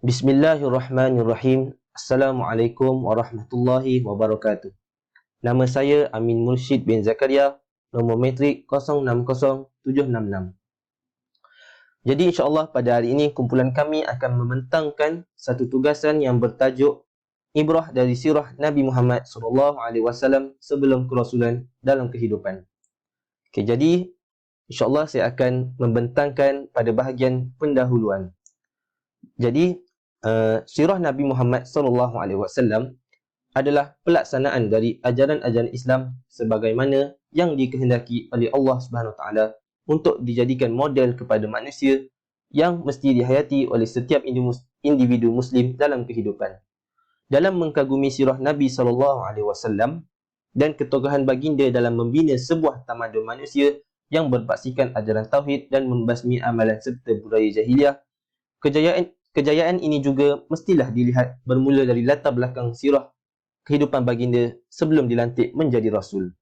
Bismillahirrahmanirrahim. Assalamualaikum warahmatullahi wabarakatuh. Nama saya Amin Mursyid bin Zakaria, nombor metrik 060766. Jadi insya-Allah pada hari ini kumpulan kami akan membentangkan satu tugasan yang bertajuk Ibrah dari sirah Nabi Muhammad SAW sebelum kerasulan dalam kehidupan. Okey, jadi insya-Allah saya akan membentangkan pada bahagian pendahuluan. Jadi sirah Nabi Muhammad SAW adalah pelaksanaan dari ajaran-ajaran Islam sebagaimana yang dikehendaki oleh Allah Subhanahu Wa Taala untuk dijadikan model kepada manusia yang mesti dihayati oleh setiap individu Muslim dalam kehidupan. Dalam mengkagumi sirah Nabi SAW dan ketokohan baginda dalam membina sebuah tamadun manusia yang berbaksikan ajaran tauhid dan membasmi amalan serta budaya jahiliah, Kejayaan ini juga mestilah dilihat bermula dari latar belakang sirah kehidupan baginda sebelum dilantik menjadi Rasul.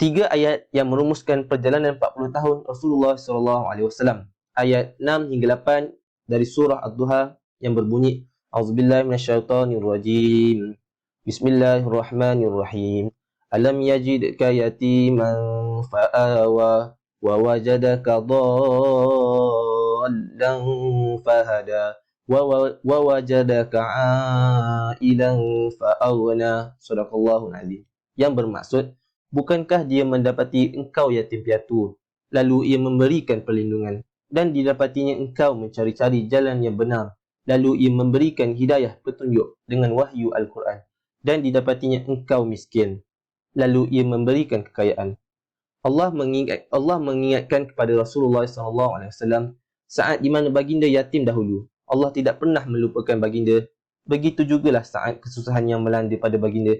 3 ayat yang merumuskan perjalanan 40 tahun Rasulullah SAW. Ayat 6 hingga 8 dari surah Ad-Duha yang berbunyi, A'udzubillahi minasyaitonirrajim. Bismillahirrahmanirrahim. Alam yajidka yatiman fa'awa wa wajadaka dhallan fahada wa wajadaka ailan fa'aghna. Sadaqallahul azim. Yang bermaksud, bukankah dia mendapati engkau yatim piatu, lalu ia memberikan perlindungan, dan didapatinya engkau mencari-cari jalan yang benar, lalu ia memberikan hidayah petunjuk dengan wahyu Al-Quran, dan didapatinya engkau miskin, lalu ia memberikan kekayaan. Allah mengingatkan kepada Rasulullah SAW saat di mana baginda yatim dahulu. Allah tidak pernah melupakan baginda. Begitu jugalah saat kesusahan yang melanda pada baginda.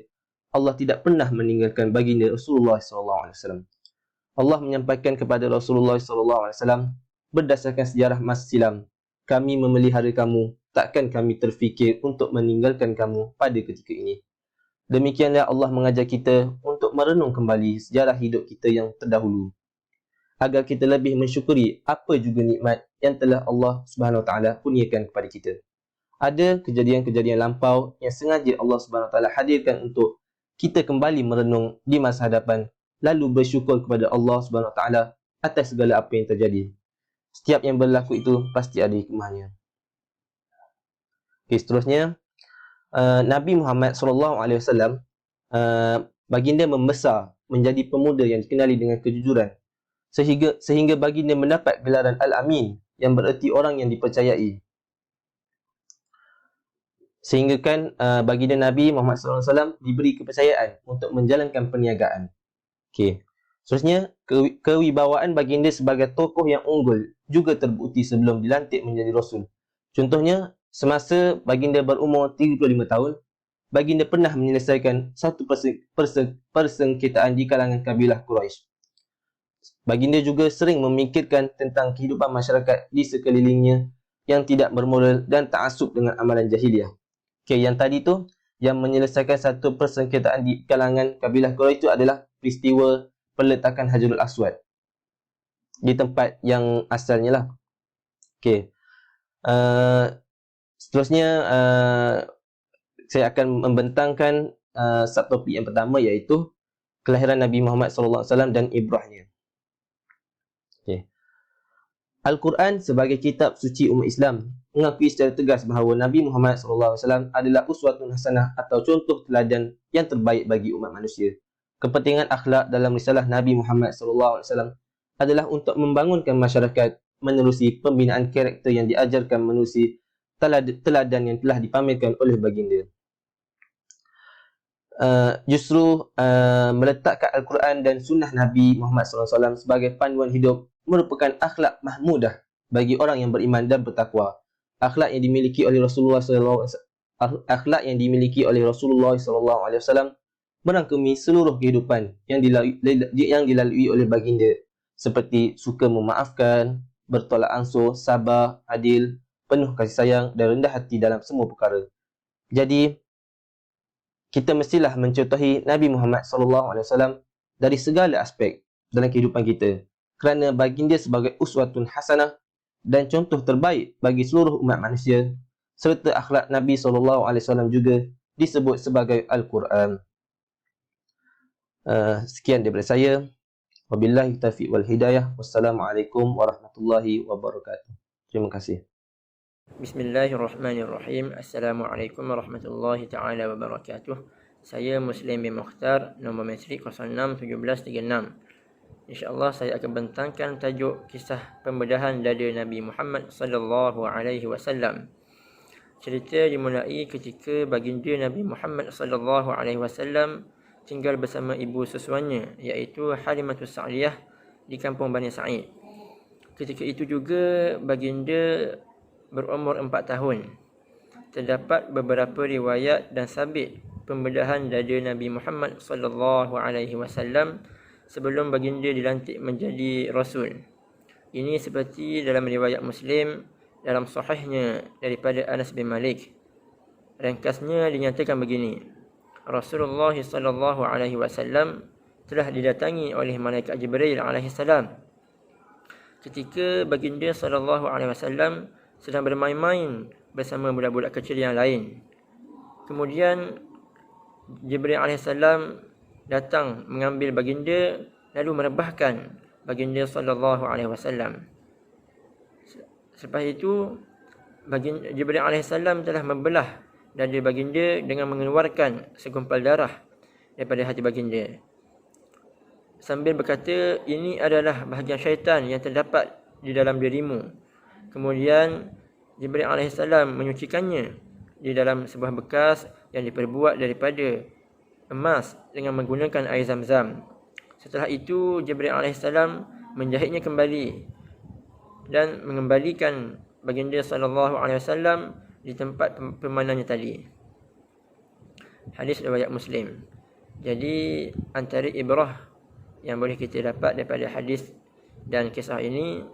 Allah tidak pernah meninggalkan baginda Rasulullah SAW. Allah menyampaikan kepada Rasulullah SAW, berdasarkan sejarah masa silam, kami memelihara kamu, takkan kami terfikir untuk meninggalkan kamu pada ketika ini. Demikianlah Allah mengajar kita untuk merenung kembali sejarah hidup kita yang terdahulu, agar kita lebih mensyukuri apa juga nikmat yang telah Allah Subhanahu Wa Taala kurniakan kepada kita. Ada kejadian-kejadian lampau yang sengaja Allah Subhanahu Wa Taala hadirkan untuk kita kembali merenung di masa hadapan, lalu bersyukur kepada Allah Subhanahu Wa Taala atas segala apa yang terjadi. Setiap yang berlaku itu pasti ada hikmahnya. Okay, seterusnya, Nabi Muhammad SAW, baginda membesar menjadi pemuda yang dikenali dengan kejujuran, sehingga baginda mendapat gelaran Al-Amin yang bererti orang yang dipercayai. Sehingga kan baginda Nabi Muhammad SAW diberi kepercayaan untuk menjalankan perniagaan. Okey. Seterusnya, kewibawaan baginda sebagai tokoh yang unggul juga terbukti sebelum dilantik menjadi Rasul. Contohnya, semasa baginda berumur 35 tahun, baginda pernah menyelesaikan satu persengketaan di kalangan kabilah Quraisy. Baginda juga sering memikirkan tentang kehidupan masyarakat di sekelilingnya yang tidak bermoral dan ta'assub dengan amalan jahiliah. Okay, yang tadi tu, yang menyelesaikan satu persengketaan di kalangan kabilah Quraisy itu adalah peristiwa peletakan Hajarul Aswad di tempat yang asalnya lah. Okay. Seterusnya, saya akan membentangkan subtopik yang pertama, iaitu kelahiran Nabi Muhammad SAW dan ibrahnya. Okay. Al-Quran sebagai kitab suci umat Islam mengakui secara tegas bahawa Nabi Muhammad SAW adalah uswatun hasanah atau contoh teladan yang terbaik bagi umat manusia. Kepentingan akhlak dalam risalah Nabi Muhammad SAW adalah untuk membangunkan masyarakat menerusi pembinaan karakter yang diajarkan menerusi teladan yang telah dipamerkan oleh baginda. Justru meletakkan Al-Quran dan sunnah Nabi Muhammad SAW sebagai panduan hidup merupakan akhlak mahmudah bagi orang yang beriman dan bertakwa. Akhlak yang dimiliki oleh Rasulullah SAW merangkumi seluruh kehidupan yang dilalui oleh baginda, seperti suka memaafkan, bertolak ansur, sabar, adil, penuh kasih sayang dan rendah hati dalam semua perkara. Jadi, kita mestilah mencontohi Nabi Muhammad SAW dari segala aspek dalam kehidupan kita, kerana baginda sebagai uswatun hasanah dan contoh terbaik bagi seluruh umat manusia, serta akhlak Nabi SAW juga disebut sebagai Al-Quran. Sekian daripada saya. Wabillahi taufiq wal hidayah. Wassalamualaikum warahmatullahi wabarakatuh. Terima kasih. Bismillahirrahmanirrahim. Assalamualaikum warahmatullahi taala wabarakatuh. Saya Muslim bin Mukhtar, nombor matrik 061736. InsyaAllah saya akan bentangkan tajuk kisah pembedahan dada Nabi Muhammad sallallahu alaihi wasallam. Cerita dimulai ketika baginda Nabi Muhammad sallallahu alaihi wasallam tinggal bersama ibu susuannya, iaitu Halimatus Sa'diyah di kampung Bani Sa'id. Ketika itu juga baginda berumur 4 tahun. Terdapat beberapa riwayat dan sabit pembedahan dada Nabi Muhammad sallallahu alaihi wasallam sebelum baginda dilantik menjadi rasul. Ini seperti dalam riwayat Muslim dalam sahihnya daripada Anas bin Malik. Ringkasnya dinyatakan begini: Rasulullah sallallahu alaihi wasallam telah didatangi oleh malaikat Jibril alaihi salam ketika baginda sallallahu alaihi wasallam sedang bermain-main bersama budak-budak kecil yang lain. Kemudian Jibril AS datang mengambil baginda lalu merebahkan baginda sallallahu alaihi wasallam. Selepas itu Jibril AS telah membelah dada baginda dengan mengeluarkan segumpal darah daripada hati baginda, sambil berkata, ini adalah bahagian syaitan yang terdapat di dalam dirimu. Kemudian Jibril AS menyucikannya di dalam sebuah bekas yang diperbuat daripada emas dengan menggunakan air zam-zam. Setelah itu Jibril AS menjahitnya kembali dan mengembalikan baginda sallallahu alaihi wasallam di tempat pemandannya tadi. Hadis riwayat Muslim. Jadi antara ibrah yang boleh kita dapat daripada hadis dan kisah ini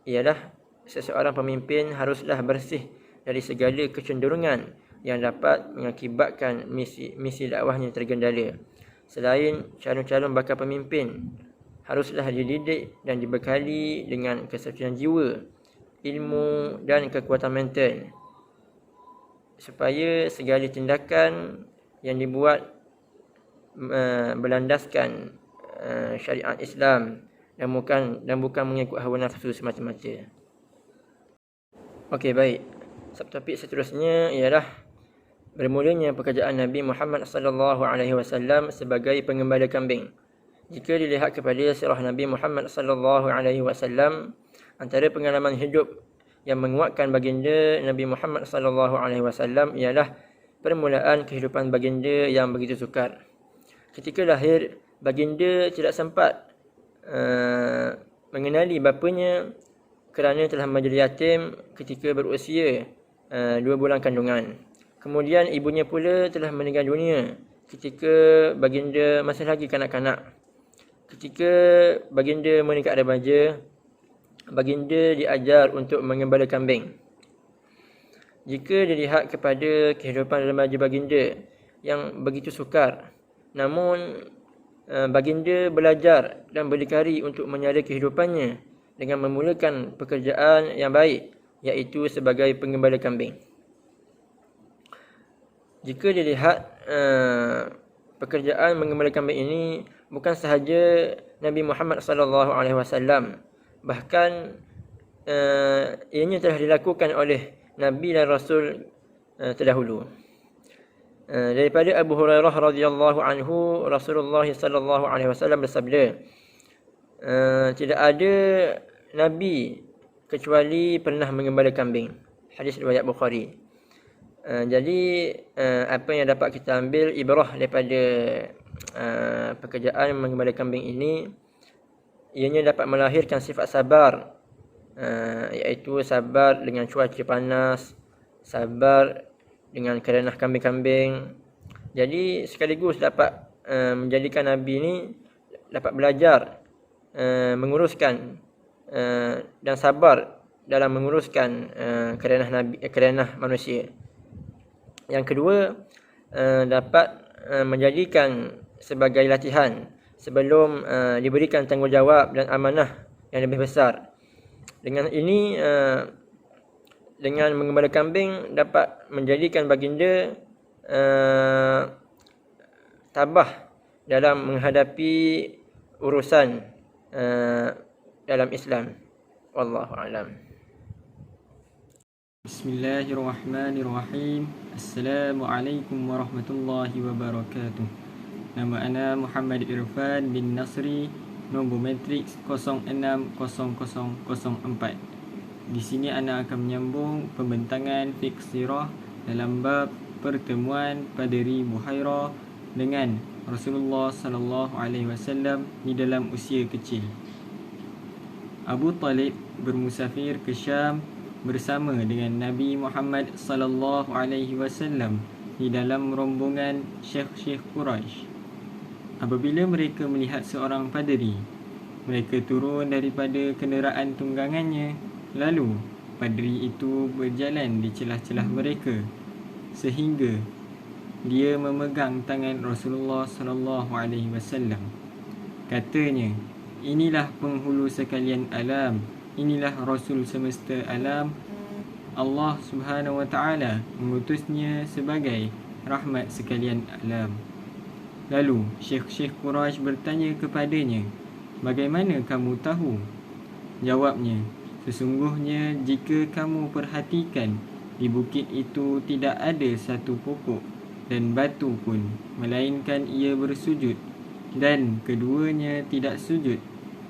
ialah seseorang pemimpin haruslah bersih dari segala kecenderungan yang dapat mengakibatkan misi dakwahnya tergendala. Selain calon-calon bakal pemimpin, haruslah dididik dan dibekali dengan kesucian jiwa, ilmu dan kekuatan mental, supaya segala tindakan yang dibuat berlandaskan syariat Islam dan bukan mengikut hawa nafsu semata-mata. Okey, baik. Subtopik seterusnya ialah bermulanya pekerjaan Nabi Muhammad sallallahu alaihi wasallam sebagai pengembala kambing. Jika dilihat kepada sirah Nabi Muhammad sallallahu alaihi wasallam, antara pengalaman hidup yang menguatkan baginda Nabi Muhammad sallallahu alaihi wasallam ialah permulaan kehidupan baginda yang begitu sukar. Ketika lahir, baginda tidak sempat mengenali bapanya kerana telah menjadi yatim ketika berusia 2 bulan kandungan. Kemudian ibunya pula telah meninggal dunia ketika baginda masih lagi kanak-kanak. Ketika baginda meningkat remaja, baginda diajar untuk mengembala kambing. Jika dilihat kepada kehidupan remaja baginda yang begitu sukar, namun baginda belajar dan berdikari untuk menyara kehidupannya dengan memulakan pekerjaan yang baik, iaitu sebagai pengembala kambing. Jika dilihat pekerjaan mengembala kambing ini bukan sahaja Nabi Muhammad sallallahu alaihi wasallam, bahkan ianya telah dilakukan oleh Nabi dan Rasul terdahulu. Daripada Abu Hurairah radhiyallahu anhu, Rasulullah sallallahu alaihi wasallam bersabda, tidak ada Nabi kecuali pernah mengembala kambing. Hadis riwayat Bukhari. Jadi apa yang dapat kita ambil ibrah daripada pekerjaan mengembala kambing ini, ianya dapat melahirkan sifat sabar, iaitu sabar dengan cuaca panas, sabar dengan kerenah kambing-kambing. Jadi sekaligus dapat menjadikan Nabi ini dapat belajar menguruskan dan sabar dalam menguruskan kerenah manusia. Yang kedua, dapat menjadikan sebagai latihan sebelum diberikan tanggungjawab dan amanah yang lebih besar. Dengan ini dengan menggembala kambing dapat menjadikan baginda tabah dalam menghadapi urusan dalam Islam. Wallahu a'lam. Bismillahirrahmanirrahim. Assalamualaikum warahmatullahi wabarakatuh. Nama ana Muhammad Irfan bin Nasri, nombor matriks 060004. Di sini ana akan menyambung pembentangan fiqh sirah dalam bab pertemuan Padri Buhairah dengan Rasulullah sallallahu alaihi wasallam di dalam usia kecil. Abu Talib bermusafir ke Syam bersama dengan Nabi Muhammad sallallahu alaihi wasallam di dalam rombongan syekh-syekh Quraisy. Apabila mereka melihat seorang padri, mereka turun daripada kenderaan tunggangannya, lalu padri itu berjalan di celah-celah mereka sehingga dia memegang tangan Rasulullah sallallahu alaihi wasallam. Katanya, "Inilah penghulu sekalian alam, inilah Rasul semesta alam. Allah Subhanahu wa taala mengutusnya sebagai rahmat sekalian alam." Lalu syekh-syekh Quraisy bertanya kepadanya, "Bagaimana kamu tahu?" Jawabnya, "Sesungguhnya jika kamu perhatikan, di bukit itu tidak ada satu pokok dan batu pun, melainkan ia bersujud, dan keduanya tidak sujud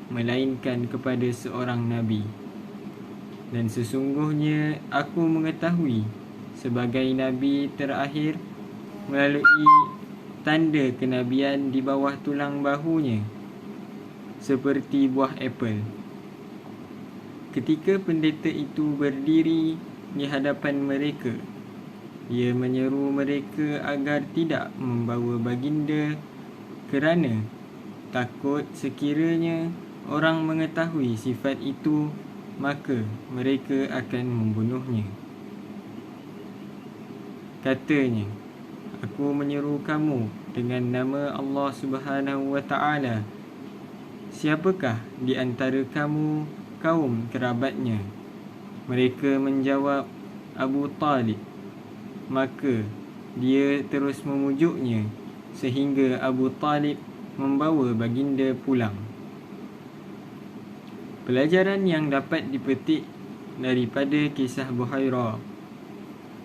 melainkan kepada seorang Nabi. Dan sesungguhnya aku mengetahui sebagai Nabi terakhir melalui tanda kenabian di bawah tulang bahunya seperti buah apel." Ketika pendeta itu berdiri di hadapan mereka, dia menyeru mereka agar tidak membawa baginda kerana takut sekiranya orang mengetahui sifat itu, maka mereka akan membunuhnya. Katanya, "Aku menyeru kamu dengan nama Allah Subhanahu wa taala. Siapakah di antara kamu kaum kerabatnya?" Mereka menjawab, "Abu Talib." Maka dia terus memujuknya sehingga Abu Talib membawa baginda pulang. Pelajaran yang dapat dipetik daripada kisah Buhairah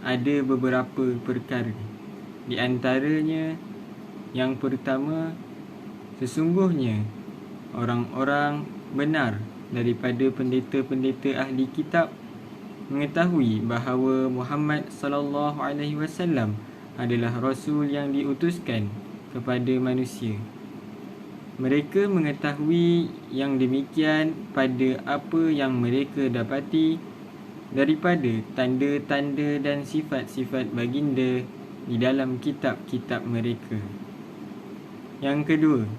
ada beberapa perkara. Di antaranya, yang pertama, sesungguhnya orang-orang benar daripada pendeta-pendeta ahli kitab mengetahui bahawa Muhammad sallallahu alaihi wasallam adalah rasul yang diutuskan kepada manusia. Mereka mengetahui yang demikian pada apa yang mereka dapati daripada tanda-tanda dan sifat-sifat baginda di dalam kitab-kitab mereka. Yang kedua,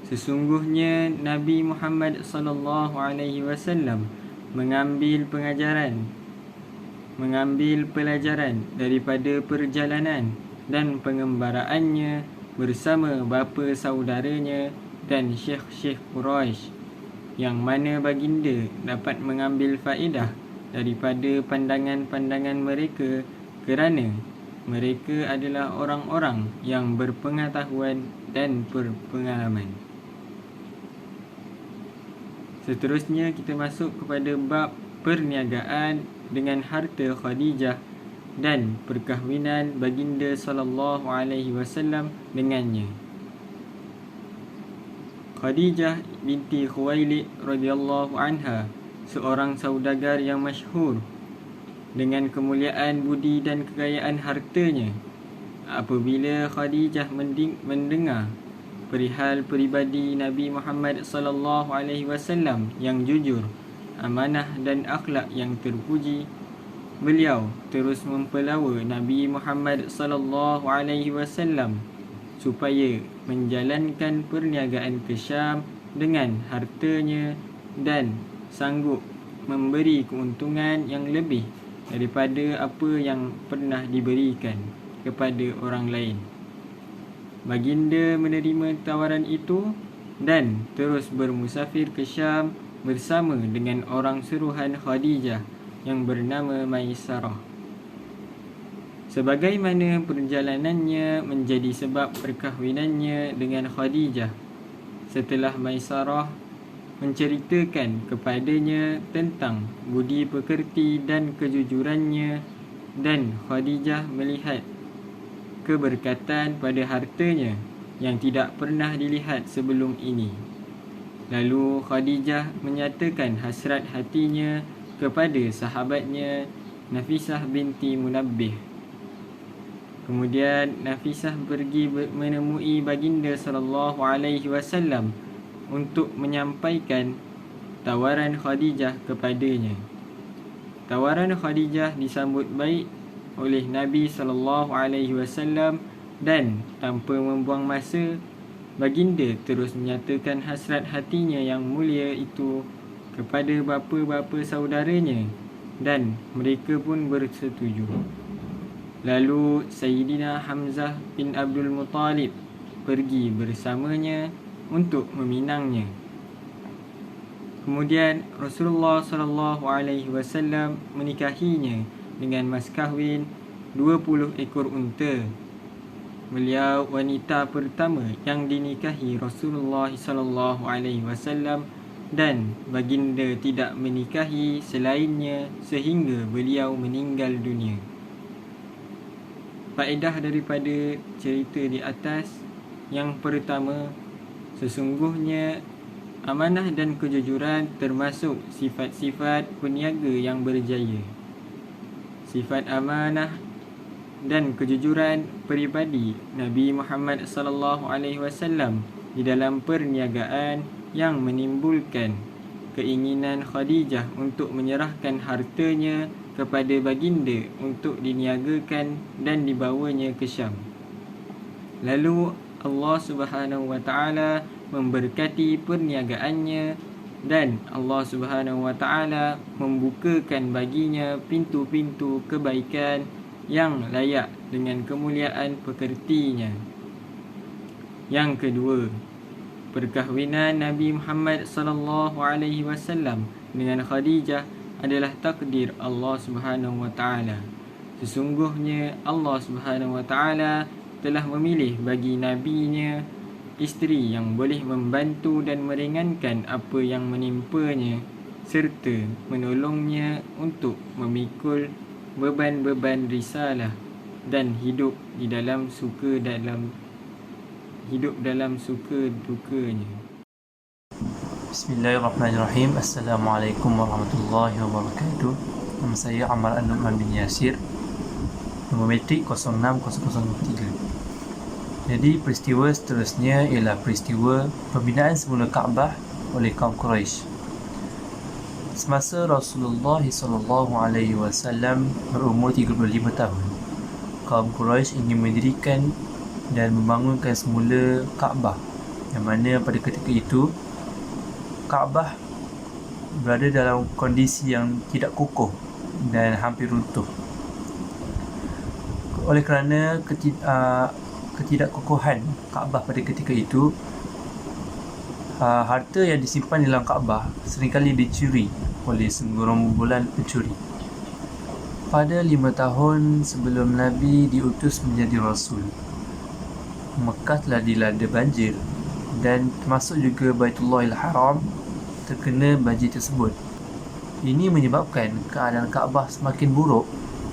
sesungguhnya Nabi Muhammad sallallahu alaihi wasallam mengambil pelajaran daripada perjalanan dan pengembaraannya bersama bapa saudaranya dan syekh-syekh Quraisy, yang mana baginda dapat mengambil faedah daripada pandangan-pandangan mereka kerana mereka adalah orang-orang yang berpengetahuan dan berpengalaman. Seterusnya kita masuk kepada bab perniagaan dengan harta Khadijah dan perkahwinan baginda sallallahu alaihi wasallam dengannya. Khadijah binti Khuwailid radhiyallahu anha, seorang saudagar yang masyhur dengan kemuliaan budi dan kekayaan hartanya. Apabila Khadijah mendengar perihal peribadi Nabi Muhammad sallallahu alaihi wasallam yang jujur, amanah dan akhlak yang terpuji, beliau terus mempelawa Nabi Muhammad sallallahu alaihi wasallam supaya menjalankan perniagaan ke Syam dengan hartanya dan sanggup memberi keuntungan yang lebih daripada apa yang pernah diberikan kepada orang lain. Baginda menerima tawaran itu dan terus bermusafir ke Syam bersama dengan orang suruhan Khadijah yang bernama Maisarah. Sebagaimana perjalanannya menjadi sebab perkahwinannya dengan Khadijah setelah Maisarah menceritakan kepadanya tentang budi pekerti dan kejujurannya, dan Khadijah melihat keberkatan pada hartanya yang tidak pernah dilihat sebelum ini. Lalu Khadijah menyatakan hasrat hatinya kepada sahabatnya Nafisah binti Munabbih. Kemudian Nafisah pergi menemui baginda sallallahu alaihi wasallam untuk menyampaikan tawaran Khadijah kepadanya. Tawaran Khadijah disambut baik oleh Nabi sallallahu alaihi wasallam, dan tanpa membuang masa, baginda terus menyatakan hasrat hatinya yang mulia itu kepada bapa-bapa saudaranya, dan mereka pun bersetuju. Lalu Sayyidina Hamzah bin Abdul Muttalib pergi bersamanya untuk meminangnya. Kemudian Rasulullah sallallahu alaihi wasallam menikahinya dengan mas kahwin 20 ekor unta. Beliau wanita pertama yang dinikahi Rasulullah sallallahu alaihi wasallam, dan baginda tidak menikahi selainnya sehingga beliau meninggal dunia. Faedah daripada cerita di atas, yang pertama, sesungguhnya amanah dan kejujuran termasuk sifat-sifat peniaga yang berjaya. Sifat amanah dan kejujuran peribadi Nabi Muhammad sallallahu alaihi wasallam di dalam perniagaan yang menimbulkan keinginan Khadijah untuk menyerahkan hartanya kepada baginda untuk diniagakan dan dibawanya ke Syam. Lalu Allah Subhanahu wa taala memberkati perniagaannya, dan Allah Subhanahu wa taala membukakan baginya pintu-pintu kebaikan yang layak dengan kemuliaan pekertinya. Yang kedua, perkahwinan Nabi Muhammad sallallahu alaihi wasallam dengan Khadijah adalah takdir Allah Subhanahu wa taala. Sesungguhnya Allah Subhanahu wa taala telah memilih bagi nabinya isteri yang boleh membantu dan meringankan apa yang menimpanya, serta menolongnya untuk memikul beban-beban risalah dan hidup dalam suka dukanya. Bismillahirrahmanirrahim. Assalamualaikum warahmatullahi wabarakatuh. Nama saya Ammar An-Nu'man bin Yasir, nombor metrik 06003. Jadi peristiwa seterusnya ialah peristiwa pembinaan semula Kaabah oleh kaum Quraisy. Semasa Rasulullah SAW berumur 35 tahun, kaum Quraisy ingin mendirikan dan membangunkan semula Kaabah, yang mana pada ketika itu Kaabah berada dalam kondisi yang tidak kukuh dan hampir runtuh. Oleh kerana ketidakkukuhan Kaabah pada ketika itu, harta yang disimpan di dalam Kaabah seringkali dicuri oleh segerombolan pencuri. Pada 5 tahun sebelum Nabi diutus menjadi Rasul, Mekah telah dilanda banjir, dan termasuk juga Baitullahil Haram terkena banjir tersebut. Ini menyebabkan keadaan Kaabah semakin buruk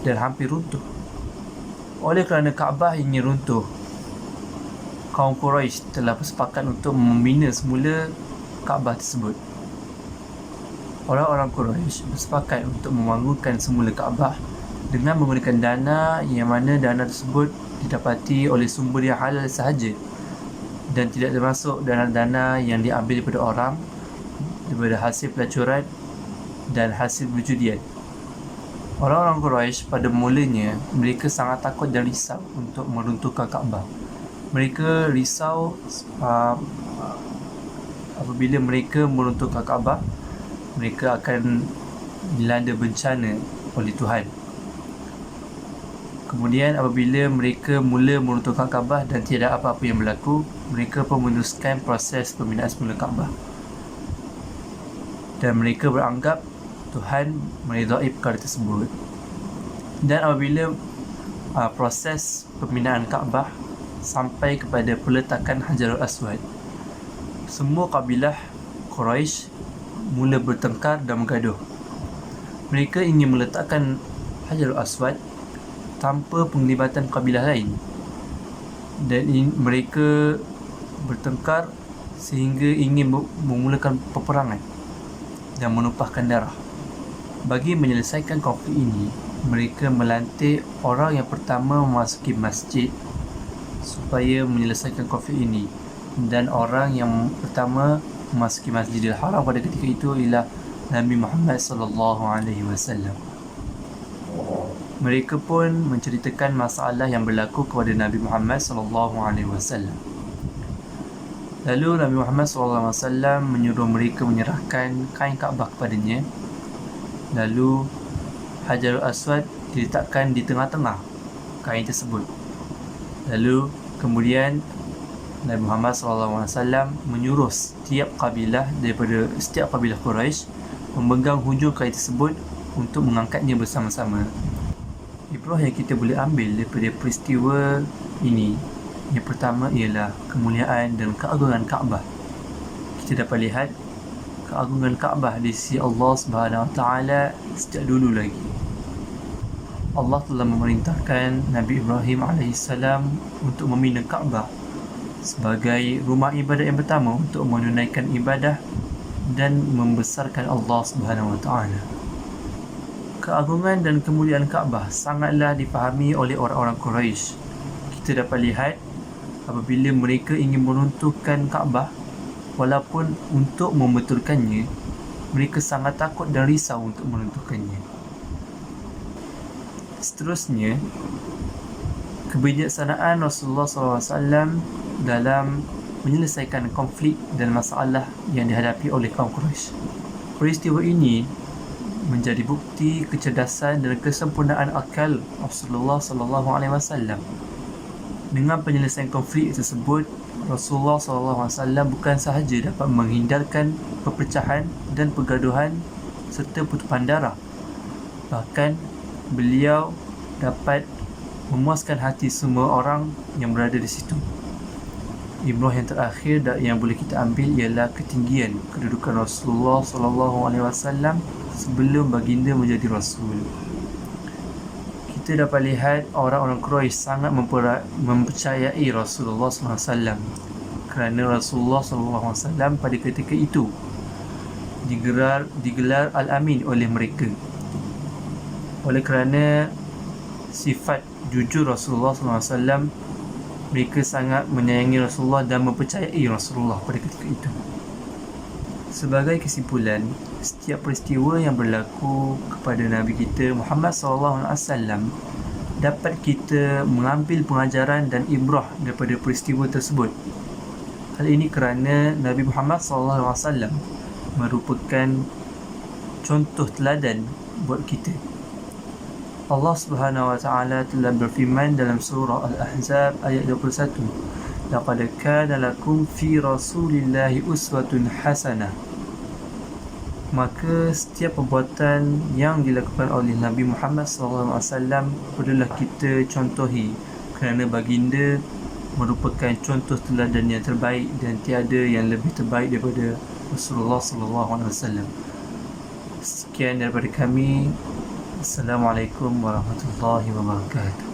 dan hampir runtuh. Oleh kerana Kaabah ingin runtuh, kaum Quraisy telah bersepakat untuk membina semula Kaabah tersebut. Orang-orang Quraisy bersepakat untuk membangunkan semula Kaabah dengan menggunakan dana, yang mana dana tersebut didapati oleh sumber yang halal sahaja dan tidak termasuk dana-dana yang diambil daripada orang, daripada hasil pelacuran dan hasil perjudian. Orang-orang Quraisy pada mulanya mereka sangat takut dan risau untuk meruntuhkan Kaabah. Mereka risau apabila mereka meruntuhkan Kaabah, mereka akan dilanda bencana oleh Tuhan. Kemudian apabila mereka mula meruntuhkan Kaabah dan tiada apa-apa yang berlaku, mereka pun meneruskan proses pembinaan semula Kaabah. dan mereka beranggap Tuhan meridai perkara tersebut. Dan apabila proses pembinaan Kaabah sampai kepada peletakan Hajarul Aswad, semua kabilah Quraisy mula bertengkar dan bergaduh. Mereka ingin meletakkan Hajarul Aswad tanpa penglibatan kabilah lain, dan mereka bertengkar sehingga ingin memulakan peperangan dan menumpahkan darah. Bagi menyelesaikan konflik ini, mereka melantik orang yang pertama memasuki masjid supaya menyelesaikan konflik ini, dan orang yang pertama memasuki Masjidil Haram pada ketika itu ialah Nabi Muhammad sallallahu alaihi wasallam. Mereka pun menceritakan masalah yang berlaku kepada Nabi Muhammad sallallahu alaihi wasallam. Lalu Nabi Muhammad SAW menyuruh mereka menyerahkan kain Kaabah kepadanya. Lalu Hajarul Aswad diletakkan di tengah-tengah kain tersebut. Lalu kemudian Nabi Muhammad SAW menyuruh setiap kabilah Quraisy memegang hujung kain tersebut untuk mengangkatnya bersama-sama. Ibrah yang kita boleh ambil daripada peristiwa ini, yang pertama ialah kemuliaan dan keagungan Kaabah. Kita dapat lihat keagungan Kaabah di sisi Allah Subhanahu Wa Taala sejak dulu lagi. Allah telah memerintahkan Nabi Ibrahim AS untuk membina Kaabah sebagai rumah ibadat yang pertama untuk menunaikan ibadah dan membesarkan Allah Subhanahu Wa Taala. Keagungan dan kemuliaan Kaabah sangatlah dipahami oleh orang-orang Quraisy. Kita dapat lihat apabila mereka ingin meruntuhkan Kaabah, walaupun untuk membetulkannya, mereka sangat takut dan risau untuk meruntuhkannya. Seterusnya, kebijaksanaan Rasulullah SAW dalam menyelesaikan konflik dan masalah yang dihadapi oleh kaum Quraisy. Peristiwa ini menjadi bukti kecerdasan dan kesempurnaan akal Rasulullah SAW. Dengan penyelesaian konflik tersebut, Rasulullah SAW bukan sahaja dapat menghindarkan perpecahan dan pergaduhan serta pertumpahan darah, bahkan beliau dapat memuaskan hati semua orang yang berada di situ. Ibrah yang terakhir yang boleh kita ambil ialah ketinggian kedudukan Rasulullah SAW sebelum baginda menjadi Rasul. Kita dapat lihat orang-orang Quraisy sangat mempercayai Rasulullah SAW kerana Rasulullah SAW pada ketika itu digelar Al-Amin oleh mereka. Oleh kerana sifat jujur Rasulullah SAW, mereka sangat menyayangi Rasulullah dan mempercayai Rasulullah pada ketika itu. Sebagai kesimpulan, setiap peristiwa yang berlaku kepada Nabi kita Muhammad SAW dapat kita mengambil pengajaran dan ibrah daripada peristiwa tersebut. Hal ini kerana Nabi Muhammad SAW merupakan contoh teladan buat kita. Allah Subhanahu Wa Taala telah berfirman dalam surah Al-Ahzab ayat 21, "Laqad kana lakum fi Rasulillahi uswatun hasanah." Maka setiap perbuatan yang dilakukan oleh Nabi Muhammad SAW perlulah kita contohi, kerana baginda merupakan contoh teladan yang terbaik dan tiada yang lebih terbaik daripada Rasulullah SAW. Sekian daripada kami. Assalamualaikum warahmatullahi wabarakatuh.